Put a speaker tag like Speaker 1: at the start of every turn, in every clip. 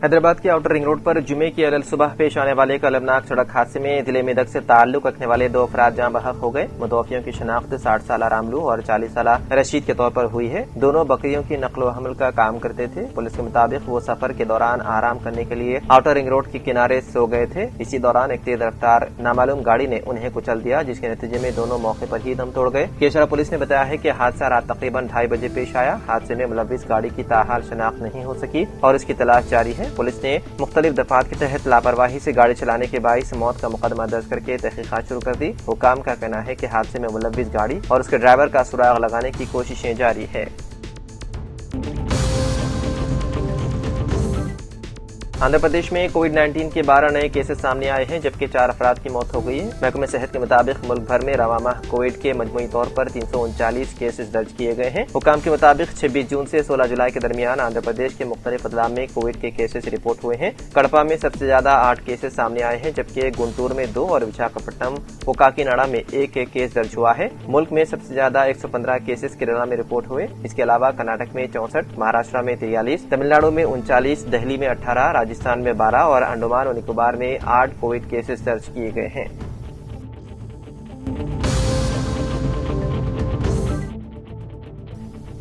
Speaker 1: हैदराबाद के outer ring road पर जुमे की अलल सुबह पेश आने वाले एक अलमनाक सड़क हादसे में जिले मेदक से ताल्लुक रखने वाले 2 अफराद जाँ बहक हो गए। मुतवफ्फियों की शनाख्त 60 साला रामलू और 40 साला रशीद के तौर पर हुई है। दोनों बकरियों की नकलो हमल का काम करते थे। पुलिस के मुताबिक वो सफर के दौरान आराम करने के लिए आउटर रिंग रोड के किनारे सो गए थे। इसी दौरान एक तेज रफ्तार नामालूम गाड़ी ने उन्हें कुचल दिया, जिसके नतीजे में दोनों मौके पर ही दम तोड़ गए। केशरा पुलिस ने बताया है कि हादसा रात तकरीबन 2:30 बजे पेश आया। हादसे में मुलव्विस गाड़ी की ताहाल शनाख्त नहीं हो सकी और इसकी तलाश जारी है। पुलिस ने मुख्तलिफ दफात के तहत लापरवाही से गाड़ी चलाने के बाइस मौत का मुकदमा दर्ज करके तहकीकात शुरू कर दी। हुकाम का कहना है कि हादसे में मुलव्विस गाड़ी और उसके ड्राइवर का सुराग लगाने की कोशिशें जारी है। आंध्र प्रदेश में कोविड-19 के 12 नए केसेस सामने आए हैं, जबकि 4 अफराद की मौत हो गई है। महकमे सेहत के मुताबिक मुल्क भर में रवा माह कोविड के मजमूई तौर पर 339 केसेस दर्ज किए गए हैं। हुकाम के मुताबिक 26 जून से 16 जुलाई के दरमियान आंध्र प्रदेश के मुख्तलिफ अजला में कोविड के केसेस रिपोर्ट हुए हैं। कड़पा में सबसे ज्यादा 8 केसेस सामने आए हैं, जबकि गुंटूर में 2 और विशाखापट्टनम व काकीनाडा में 1 केस दर्ज हुआ है। मुल्क में सबसे ज्यादा 115 केसेस केरला में रिपोर्ट हुए। इसके अलावा कर्नाटक में 64, महाराष्ट्र में 43, तमिलनाडु में 39, दिल्ली में 18, राजस्थान में 12 और अंडमान और निकोबार में 8 कोविड केसेस दर्ज किए गए हैं।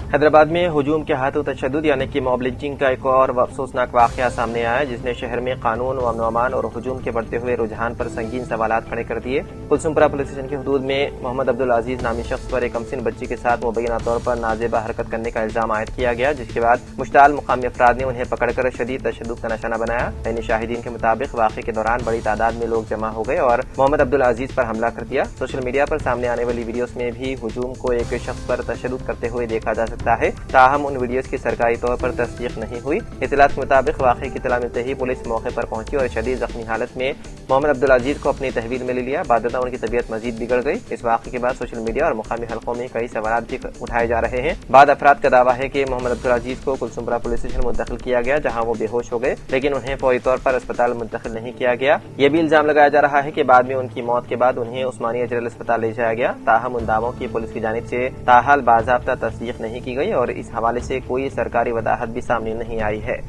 Speaker 1: हैदराबाद में हुजूम के हाथों तशद्दुद यानी कि मॉब लिंचिंग का एक और अफसोसनाक वाकया सामने आया, जिसने शहर में कानून व अमन और हुजूम के बढ़ते हुए रुझान पर संगीन सवालात खड़े कर दिए। कुलसुमपुरा पुलिस स्टेशन की हदूद में मोहम्मद अब्दुल अजीज नामी शख्स पर एक कमसिन बच्ची के साथ मुबैना तौर पर नाजेबा हरकत करने का इल्जाम आयद किया गया, जिसके बाद मुश्ताल मुकामी अफराद ने उन्हें पकड़कर शदीद तशद्दुद का निशाना बनाया। यानी शाहिदीन के मुताबिक वाक़े के दौरान बड़ी तादाद में लोग जमा हो गए और मोहम्मद अब्दुल अजीज पर हमला कर दिया। सोशल मीडिया पर सामने आने वाली वीडियोस में भी हुजूम को एक शख्स पर तशद्दुद करते हुए देखा जा सकता है। ताहम उन वीडियोस की सरकारी तौर पर तस्दीक नहीं हुई। इत्तलात के मुताबिक वाक़े की इत्तला मिलते ही पुलिस मौके पर पहुंची और शदीद जख्मी हालत में मोहम्मद अब्दुल अजीज को अपनी तहवील में ले लिया। बादशाह उनकी तबीयत मजीद बिगड़ गई। इस वाक़े के बाद सोशल मीडिया और मुकामी हलकों में कई सवाल भी उठाए जा रहे हैं। बाद अफराद का दावा है कि मोहम्मद अब्दुल अजीज को कुलसुमपुरा पुलिस स्टेशन मुंतकिल किया गया, जहाँ वो बेहोश हो गए, लेकिन उन्हें फौरी तौर पर अस्पताल मुंतकिल नहीं किया गया। ये भी इल्जाम लगाया जा रहा है कि बाद में उनकी मौत के बाद उन्हें उस्मानिया जनरल अस्पताल ले जाया गया। ताहम उन दावों की पुलिस की जानिब से ताहाल बाज़ाब्ता तस्दीक नहीं की गई और इस हवाले से कोई सरकारी वदाहत भी सामने नहीं आई है।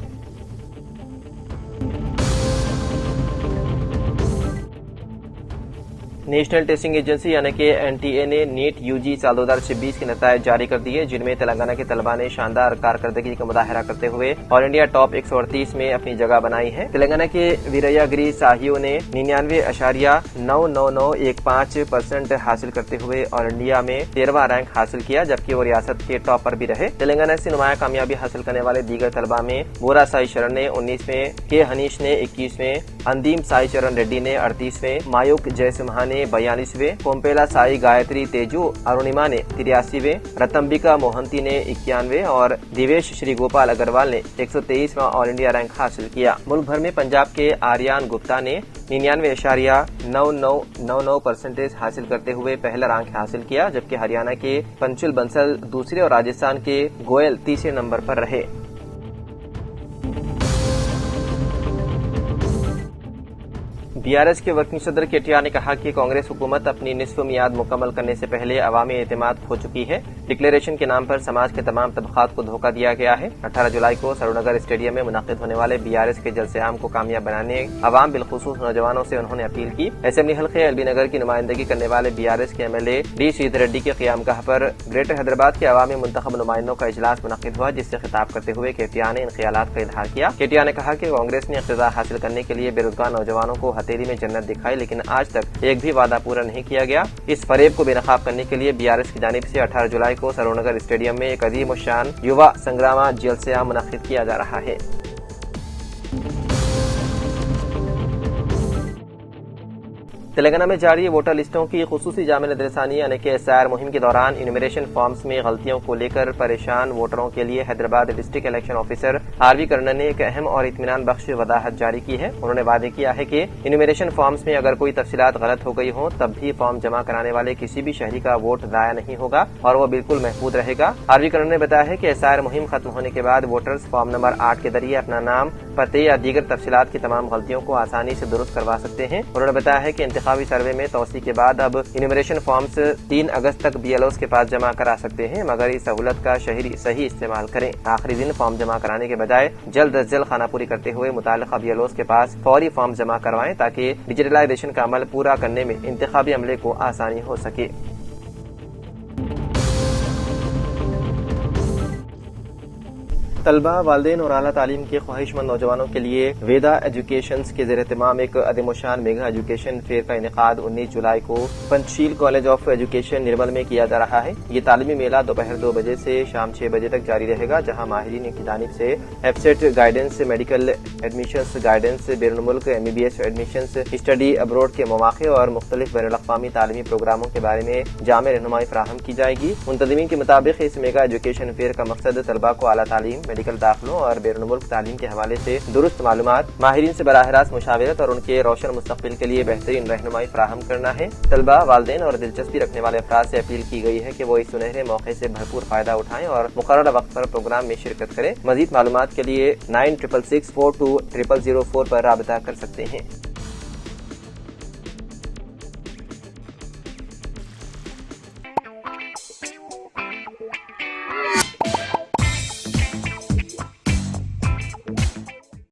Speaker 1: नेशनल टेस्टिंग एजेंसी यानी कि एनटीए ने नीट यूजी साल 2026 के नतायज जारी कर दिए, जिनमें तेलंगाना के तलबा ने शानदार कारकर्दगी का मुजाहरा करते हुए ऑल इंडिया टॉप 138 में अपनी जगह बनाई है। तेलंगाना के वीरयागिरी साहियों ने 99.99915% हासिल करते हुए ऑल इंडिया में 13वां रैंक हासिल किया, जबकि वो रियासत के टॉप पर भी रहे। तेलंगाना से नुमाया कामयाबी हासिल करने वाले दीगर तलबा में बोरा साई शरण ने 19 में, के हनीश ने 21 में, अंदीम साई चरण रेड्डी ने 38 में, मायूक जयसिम्हा ने 42वें, कोम्पेला साई गायत्री तेजू अरुणिमा ने 83वें, रतंबिका मोहंती ने 91वें और दिवेश श्री गोपाल अग्रवाल ने 123वां ऑल इंडिया रैंक हासिल किया। मुल्क भर में पंजाब के आर्यान गुप्ता ने 99.9999% हासिल करते हुए पहला रैंक हासिल किया, जबकि हरियाणा के पंचुल बंसल दूसरे और राजस्थान के गोयल तीसरे नंबर पर रहे। बीआरएस के वर्किंग सदर केटीआर ने कहा कि कांग्रेस हुकूमत अपनी निस्फ मियाद मुकम्मल करने से पहले अवामी एतमाद खो चुकी है। डिक्लेरेशन के नाम पर समाज के तमाम तबकात को धोखा दिया गया है। 18 जुलाई को सरोनगर स्टेडियम में मुनक्किद होने वाले बीआरएस के जलसे आम को कामयाब बनाने अवाम बिलखुसूस नौजवानों से उन्होंने अपील की। असेंबली हल्के एलबी नगर की नुमाइंदगी करने वाले बीआरएस के एमएलए डी श्रीधर रेड्डी के क़यामगाह पर ग्रेटर हैदराबाद के अवामी मुंतखब नुमाइंदों का इजलास मुनक्किद हुआ, जिससे खिताब करते हुए केटीआर ने इन ख्यालात का इजहार किया। केटीआर ने कहा कि कांग्रेस ने इक़्तिदार हासिल करने के लिए बेरोजगार नौजवानों को हथेली में जन्नत दिखाई, लेकिन आज तक एक भी वादा पूरा नहीं किया गया। इस फरेब को बेनकाब करने के लिए बीआरएस की जानिब से 18 जुलाई को सरोनगर स्टेडियम में एक अजीम शान युवा संग्राम जलसे मुनक्किद किया जा रहा है। तेलंगाना में जारी वोटर लिस्टों की खुसूसी जामे नजरसानी यानी कि एसआईआर मुहिम के दौरान इन्यूमरेशन फॉर्म्स में गलतियों को लेकर परेशान वोटरों के लिए Hyderabad district election officer R V Karnan ने एक अहम और इत्मीनान बख्श वदाहत जारी की है। उन्होंने वादे किया है कि इन्यूमरेशन फॉर्म्स में अगर कोई तफसीलात गलत हो गई हो तब भी फॉर्म जमा कराने वाले किसी भी शहरी का वोट जाया नहीं होगा और वो बिल्कुल महफूज रहेगा। आरवी कर्णन ने बताया है कि एसआईआर मुहिम खत्म होने के बाद वोटर्स फॉर्म नंबर 8 के जरिए अपना नाम, पते या दीगर तफसीलात की तमाम गलतियों को आसानी से दुरुस्त करवा सकते हैं। उन्होंने बताया है कि इंतखाबी सर्वे में तोसी के बाद अब इन्यूमरेशन फॉर्म्स 3 अगस्त तक BLOs के पास जमा करा सकते हैं, मगर इस सहूलत का सही इस्तेमाल करें। आखिरी दिन फॉर्म जमा कराने के बजाय जल्द अज जल्द खानापुरी करते हुए मुताल्लिका BLOs के पास फौरी फॉर्म जमा करवाएं ताकि डिजिटलाइजेशन का अमल पूरा करने में इंतखाबी अमले को आसानी हो सके। तलबा, वालिदैन और आला तालीम के ख्वाहिशमंद नौजवानों के लिए वेदा एजुकेशंस के ज़ेर एहतमाम एक अदीम-ओ-शान मेगा एजुकेशन फेयर का इनेकाद 19 जुलाई को पंचशील कॉलेज ऑफ एजुकेशन निर्मल में किया जा रहा है। ये तालीमी मेला दोपहर 2 बजे से शाम 6 बजे तक जारी रहेगा, जहाँ माहिरीन की जानिब से एफसेट गाइडेंस, मेडिकल एडमिशंस गाइडेंस, बैरून मुल्क MBBS एडमिशंस, स्टडी अब्रोड के मौक़े और मुख्तलिफ बैनुल-अक़वामी तालीमी प्रोग्रामों के बारे में जामे रहनुमाई फराहम की जाएगी। मुंतज़मीन के मुताबिक इस मेगा एजुकेशन फेयर का मकसद तलबा को आला तालीम, मेडिकल दाखिलों और बैरून मुल्क तालीम के हवाले से दुरुस्त मालूमात, माहिरीन से बराह रास्त मुशावरत और उनके रोशन मुस्तक़बिल के लिए बेहतरीन रहनुमाई फराहम करना है। तलबा, वालिदैन और दिलचस्पी रखने वाले अफराद से अपील की गई है कि वो इस सुनहरे मौके से भरपूर फायदा उठाएं और मुकर्रर वक्त पर प्रोग्राम में शिरकत करें। मज़ीद मालूमात के लिए 9666420004 पर राबता कर सकते हैं।